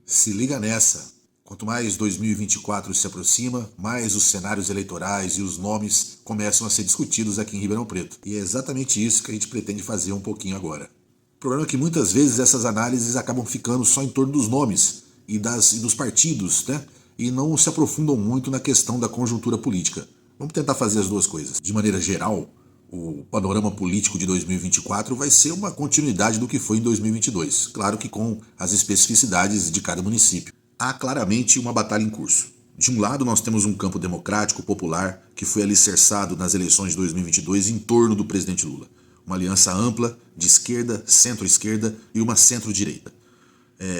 Se liga nessa. Quanto mais 2024 se aproxima, mais os cenários eleitorais e os nomes começam a ser discutidos aqui em Ribeirão Preto. E é exatamente isso que a gente pretende fazer um pouquinho agora. O problema é que muitas vezes essas análises acabam ficando só em torno dos nomes e dos partidos, né? E não se aprofundam muito na questão da conjuntura política. Vamos tentar fazer as duas coisas. De maneira geral, o panorama político de 2024 vai ser uma continuidade do que foi em 2022, claro que com as especificidades de cada município. Há claramente uma batalha em curso. De um lado, nós temos um campo democrático popular que foi alicerçado nas eleições de 2022 em torno do presidente Lula. Uma aliança ampla de esquerda, centro-esquerda e uma centro-direita.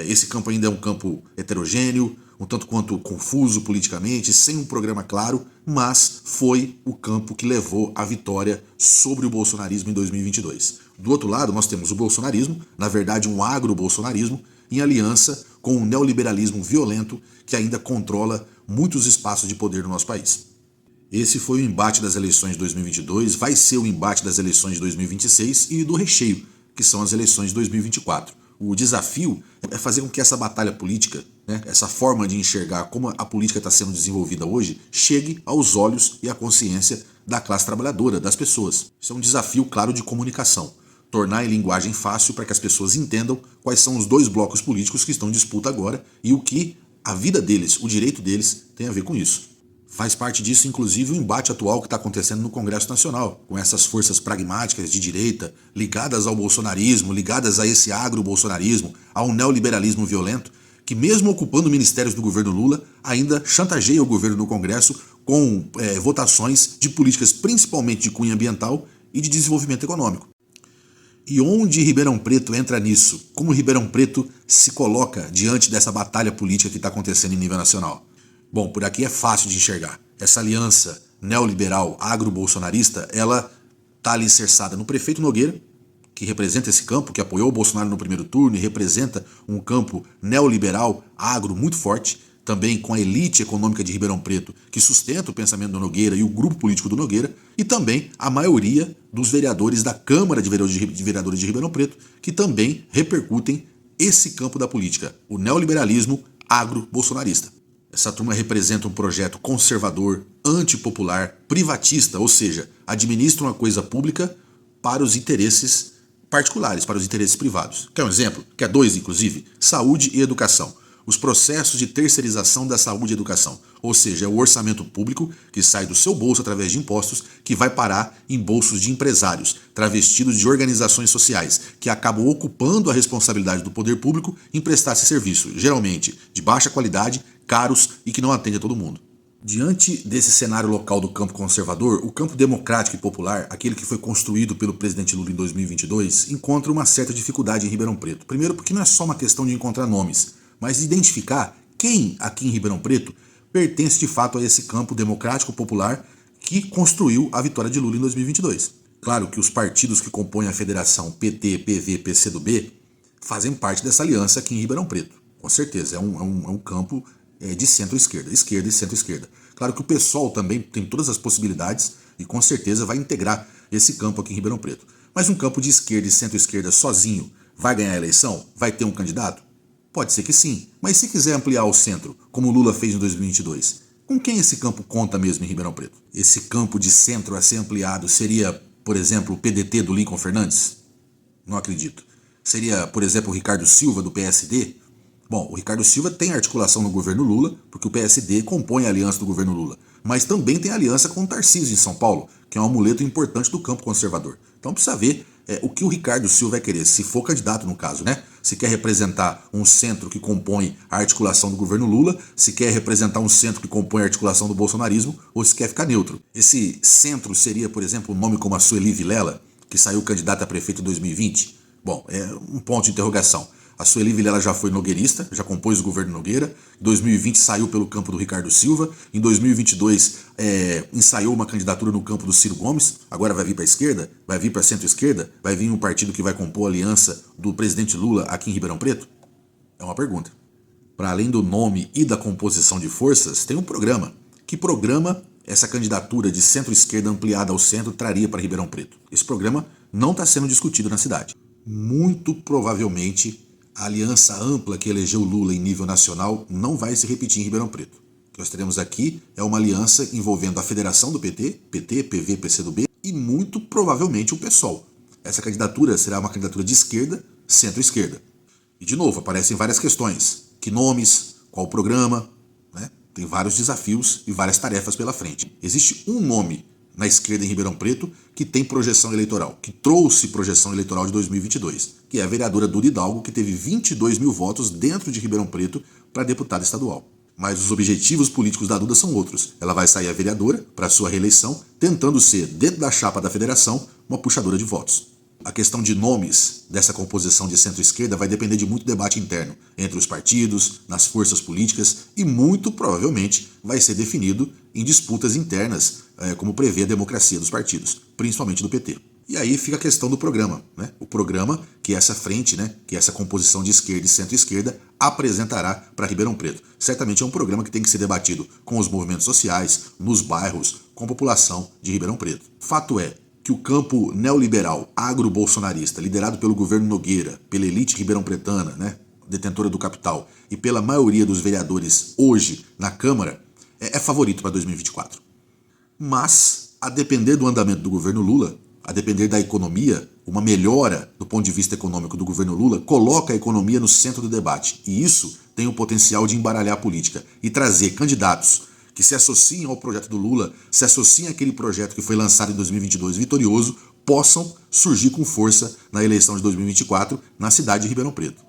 Esse campo ainda é um campo heterogêneo, um tanto quanto confuso politicamente, sem um programa claro, mas foi o campo que levou à vitória sobre o bolsonarismo em 2022. Do outro lado, nós temos o bolsonarismo, na verdade um agro-bolsonarismo, em aliança com o neoliberalismo violento que ainda controla muitos espaços de poder no nosso país. Esse foi o embate das eleições de 2022, vai ser o embate das eleições de 2026 e do recheio, que são as eleições de 2024. O desafio é fazer com que essa batalha política, né, essa forma de enxergar como a política está sendo desenvolvida hoje, chegue aos olhos e à consciência da classe trabalhadora, das pessoas. Isso é um desafio claro de comunicação. Tornar em linguagem fácil para que as pessoas entendam quais são os dois blocos políticos que estão em disputa agora e o que a vida deles, o direito deles, tem a ver com isso. Faz parte disso, inclusive, o embate atual que está acontecendo no Congresso Nacional, com essas forças pragmáticas de direita, ligadas ao bolsonarismo, ligadas a esse agro-bolsonarismo, ao neoliberalismo violento, que mesmo ocupando ministérios do governo Lula, ainda chantageia o governo no Congresso com votações de políticas principalmente de cunho ambiental e de desenvolvimento econômico. E onde Ribeirão Preto entra nisso? Como Ribeirão Preto se coloca diante dessa batalha política que está acontecendo em nível nacional? Bom, por aqui é fácil de enxergar. Essa aliança neoliberal agro-bolsonarista, ela está alicerçada no prefeito Nogueira, que representa esse campo, que apoiou o Bolsonaro no primeiro turno e representa um campo neoliberal agro muito forte, também com a elite econômica de Ribeirão Preto, que sustenta o pensamento do Nogueira e o grupo político do Nogueira, e também a maioria dos vereadores da Câmara de Vereadores de Ribeirão Preto, que também repercutem esse campo da política, o neoliberalismo agro-bolsonarista. Essa turma representa um projeto conservador, antipopular, privatista, ou seja, administra uma coisa pública para os interesses particulares, para os interesses privados. Quer um exemplo? Quer dois, inclusive? Saúde e educação. Os processos de terceirização da saúde e educação. Ou seja, é o orçamento público que sai do seu bolso através de impostos que vai parar em bolsos de empresários, travestidos de organizações sociais, que acabam ocupando a responsabilidade do poder público em prestar esse serviço, geralmente de baixa qualidade, caros e que não atende a todo mundo. Diante desse cenário local do campo conservador, o campo democrático e popular, aquele que foi construído pelo presidente Lula em 2022, encontra uma certa dificuldade em Ribeirão Preto. Primeiro porque não é só uma questão de encontrar nomes, mas de identificar quem aqui em Ribeirão Preto pertence de fato a esse campo democrático popular que construiu a vitória de Lula em 2022. Claro que os partidos que compõem a federação PT, PV, PCdoB fazem parte dessa aliança aqui em Ribeirão Preto. Com certeza, é um campo de centro-esquerda, esquerda e centro-esquerda. Claro que o PSOL também tem todas as possibilidades e com certeza vai integrar esse campo aqui em Ribeirão Preto. Mas um campo de esquerda e centro-esquerda sozinho vai ganhar a eleição? Vai ter um candidato? Pode ser que sim, mas se quiser ampliar o centro, como o Lula fez em 2022, com quem esse campo conta mesmo em Ribeirão Preto? Esse campo de centro a ser ampliado seria, por exemplo, o PDT do Lincoln Fernandes? Não acredito. Seria, por exemplo, o Ricardo Silva do PSD? Bom, o Ricardo Silva tem articulação no governo Lula, porque o PSD compõe a aliança do governo Lula, mas também tem aliança com o Tarcísio em São Paulo, que é um amuleto importante do campo conservador. Então precisa ver o que o Ricardo Silva vai querer, se for candidato no caso, né? Se quer representar um centro que compõe a articulação do governo Lula, se quer representar um centro que compõe a articulação do bolsonarismo, ou se quer ficar neutro. Esse centro seria, por exemplo, um nome como a Sueli Vilela, que saiu candidata a prefeito em 2020? Bom, é um ponto de interrogação. A Sueli Vilela já foi nogueirista, já compôs o governo Nogueira. Em 2020 saiu pelo campo do Ricardo Silva. Em 2022 ensaiou uma candidatura no campo do Ciro Gomes. Agora vai vir para a esquerda, vai vir para a centro-esquerda, vai vir um partido que vai compor a aliança do presidente Lula aqui em Ribeirão Preto? É uma pergunta. Para além do nome e da composição de forças, tem um programa. Que programa essa candidatura de centro-esquerda ampliada ao centro traria para Ribeirão Preto? Esse programa não está sendo discutido na cidade. Muito provavelmente A aliança ampla que elegeu Lula em nível nacional não vai se repetir em Ribeirão Preto. O que nós teremos aqui é uma aliança envolvendo a federação do PT, PV, PCdoB e muito provavelmente o PSOL. Essa candidatura será uma candidatura de esquerda, centro-esquerda. E de novo, aparecem várias questões. Que nomes? Qual o programa? Né? Tem vários desafios e várias tarefas pela frente. Existe um nome na esquerda em Ribeirão Preto que tem projeção eleitoral, que trouxe projeção eleitoral de 2022, que é a vereadora Duda Hidalgo, que teve 22 mil votos dentro de Ribeirão Preto para deputada estadual. Mas os objetivos políticos da Duda são outros. Ela vai sair a vereadora para sua reeleição, tentando ser, dentro da chapa da federação, uma puxadora de votos. A questão de nomes dessa composição de centro-esquerda vai depender de muito debate interno entre os partidos, nas forças políticas e muito provavelmente vai ser definido em disputas internas, como prevê a democracia dos partidos, principalmente do PT. E aí fica a questão do programa, né? O programa que essa frente, né, que essa composição de esquerda e centro-esquerda apresentará para Ribeirão Preto. Certamente é um programa que tem que ser debatido com os movimentos sociais, nos bairros, com a população de Ribeirão Preto. Fato é que o campo neoliberal, agro-bolsonarista, liderado pelo governo Nogueira, pela elite ribeirão-pretana, né, detentora do capital, e pela maioria dos vereadores hoje na Câmara, é favorito para 2024. Mas, a depender do andamento do governo Lula, a depender da economia, uma melhora do ponto de vista econômico do governo Lula coloca a economia no centro do debate. E isso tem o potencial de embaralhar a política e trazer candidatos que se associem ao projeto do Lula, se associem àquele projeto que foi lançado em 2022 vitorioso, possam surgir com força na eleição de 2024 na cidade de Ribeirão Preto.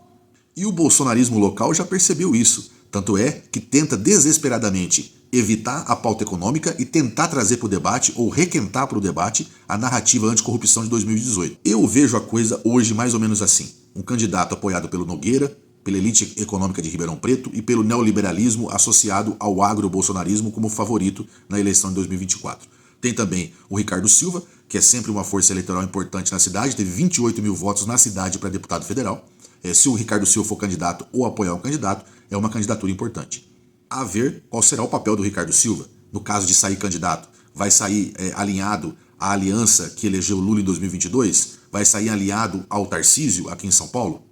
E o bolsonarismo local já percebeu isso, tanto é que tenta desesperadamente evitar a pauta econômica e tentar trazer para o debate ou requentar para o debate a narrativa anticorrupção de 2018. Eu vejo a coisa hoje mais ou menos assim. Um candidato apoiado pelo Nogueira, pela elite econômica de Ribeirão Preto e pelo neoliberalismo associado ao agro-bolsonarismo como favorito na eleição de 2024. Tem também o Ricardo Silva, que é sempre uma força eleitoral importante na cidade, teve 28 mil votos na cidade para deputado federal. Se o Ricardo Silva for candidato ou apoiar um candidato, é uma candidatura importante. A ver qual será o papel do Ricardo Silva, no caso de sair candidato. Vai sair alinhado à aliança que elegeu Lula em 2022? Vai sair alinhado ao Tarcísio aqui em São Paulo?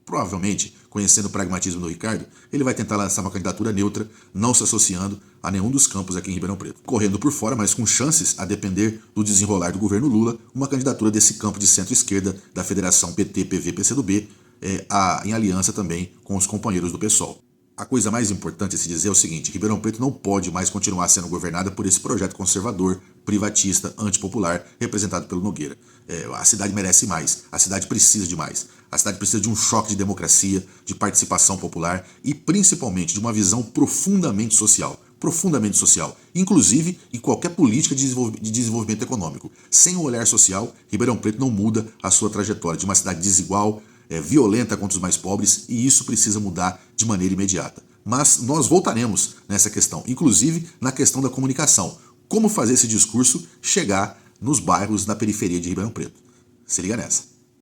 Provavelmente, conhecendo o pragmatismo do Ricardo, ele vai tentar lançar uma candidatura neutra, não se associando a nenhum dos campos aqui em Ribeirão Preto. Correndo por fora, mas com chances, a depender do desenrolar do governo Lula, uma candidatura desse campo de centro-esquerda da Federação PT, PV, PCdoB, em aliança também com os companheiros do PSOL. A coisa mais importante a se dizer é o seguinte: Ribeirão Preto não pode mais continuar sendo governada por esse projeto conservador, privatista, antipopular, representado pelo Nogueira. A cidade merece mais, a cidade precisa de mais. A cidade precisa de um choque de democracia, de participação popular e principalmente de uma visão profundamente social, inclusive em qualquer política de desenvolvimento econômico. Sem o olhar social, Ribeirão Preto não muda a sua trajetória de uma cidade desigual, violenta contra os mais pobres, e isso precisa mudar de maneira imediata. Mas nós voltaremos nessa questão, inclusive na questão da comunicação. Como fazer esse discurso chegar nos bairros na periferia de Ribeirão Preto. Se liga nessa.